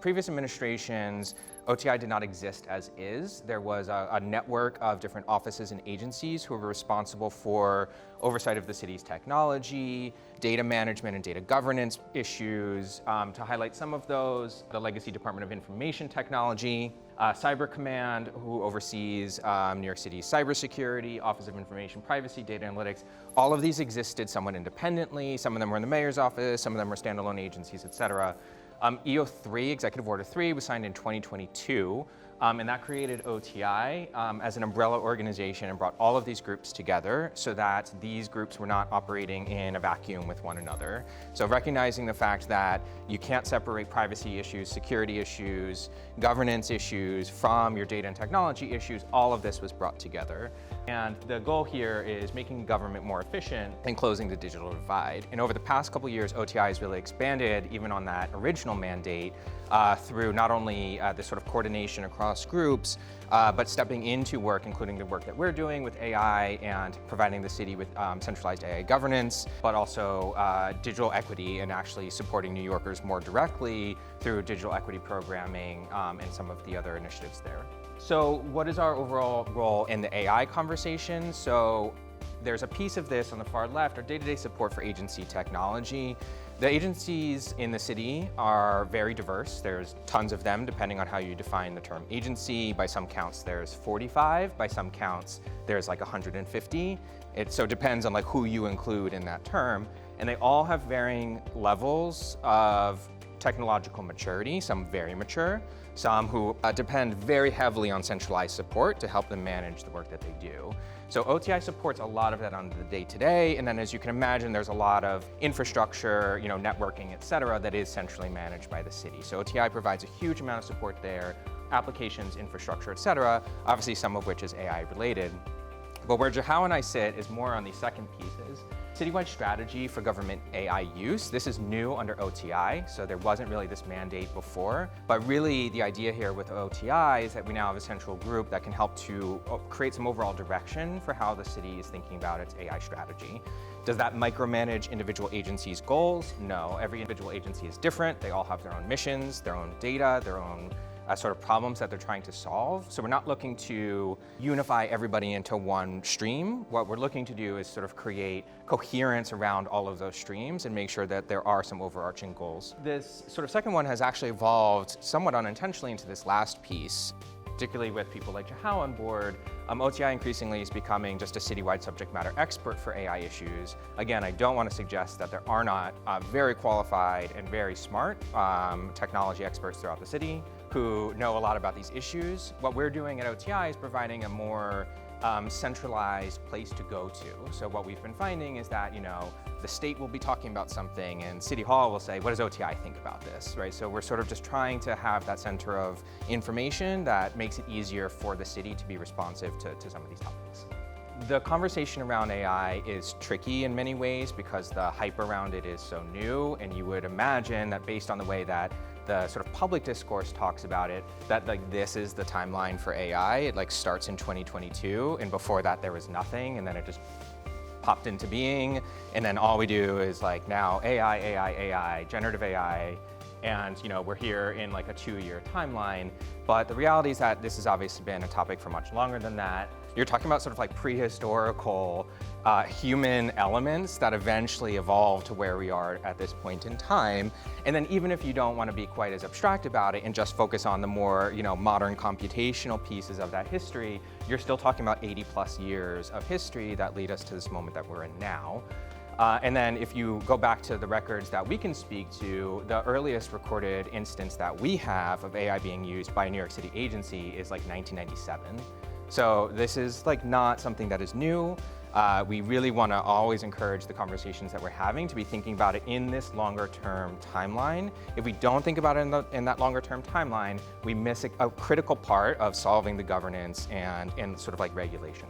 Previous administrations, OTI did not exist as is. There was a network of different offices and agencies who were responsible for oversight of the city's technology, data management and data governance issues. To highlight some of those, the Legacy Department of Information Technology, Cyber Command, who oversees New York City's cybersecurity, Office of Information Privacy, Data Analytics. All of these existed somewhat independently. Some of them were in the mayor's office, some of them were standalone agencies, et cetera. EO3, Executive Order 3, was signed in 2022, and that created OTI as an umbrella organization and brought all of these groups together so that these groups were not operating in a vacuum with one another. So recognizing the fact that you can't separate privacy issues, security issues, governance issues from your data and technology issues, all of this was brought together. And the goal here is making government more efficient and closing the digital divide. And over the past couple years, OTI has really expanded even on that original mandate through not only this sort of coordination across groups, but stepping into work, including the work that we're doing with AI and providing the city with centralized AI governance, but also digital equity and actually supporting New Yorkers more directly through digital equity programming and some of the other initiatives there. So what is our overall role in the AI conversation? So there's a piece of this on the far left, our day-to-day support for agency technology. The agencies in the city are very diverse. There's tons of them depending on how you define the term agency. By some counts there's 45, by some counts there's like 150. So it depends on like who you include in that term. And they all have varying levels of technological maturity, some very mature, some who depend very heavily on centralized support to help them manage the work that they do. So OTI supports a lot of that on the day-to-day, and then as you can imagine, there's a lot of infrastructure, networking, et cetera, that is centrally managed by the city. So OTI provides a huge amount of support there, applications, infrastructure, et cetera, obviously some of which is AI related. But where Jahao and I sit is more on the second pieces. Citywide strategy for government AI use. This is new under OTI, so there wasn't really this mandate before. But really the idea here with OTI is that we now have a central group that can help to create some overall direction for how the city is thinking about its AI strategy. Does that micromanage individual agencies' goals? No, every individual agency is different. They all have their own missions, their own data, their own sort of problems that they're trying to solve. So we're not looking to unify everybody into one stream. What we're looking to do is sort of create coherence around all of those streams and make sure that there are some overarching goals. This sort of second one has actually evolved somewhat unintentionally into this last piece, particularly with people like Jahao on board. OTI increasingly is becoming just a citywide subject matter expert for AI issues. Again, I don't want to suggest that there are not very qualified and very smart technology experts throughout the city who know a lot about these issues. What we're doing at OTI is providing a more centralized place to go to. So what we've been finding is that, the state will be talking about something and City Hall will say, what does OTI think about this, right? So we're sort of just trying to have that center of information that makes it easier for the city to be responsive to some of these topics. The conversation around AI is tricky in many ways because the hype around it is so new, and you would imagine that based on the way that the sort of public discourse talks about it, that this is the timeline for AI. It starts in 2022, and before that there was nothing, and then it just popped into being, and then all we do is now AI, generative AI, and we're here in a 2-year timeline. But the reality is that this has obviously been a topic for much longer than that. You're talking about sort of prehistorical human elements that eventually evolved to where we are at this point in time. And then even if you don't want to be quite as abstract about it and just focus on the more modern computational pieces of that history, you're still talking about 80+ years of history that lead us to this moment that we're in now. And then if you go back to the records that we can speak to, the earliest recorded instance that we have of AI being used by a New York City agency is 1997. So this is not something that is new. We really want to always encourage the conversations that we're having to be thinking about it in this longer term timeline. If we don't think about it in that longer term timeline, we miss a critical part of solving the governance and sort of regulation.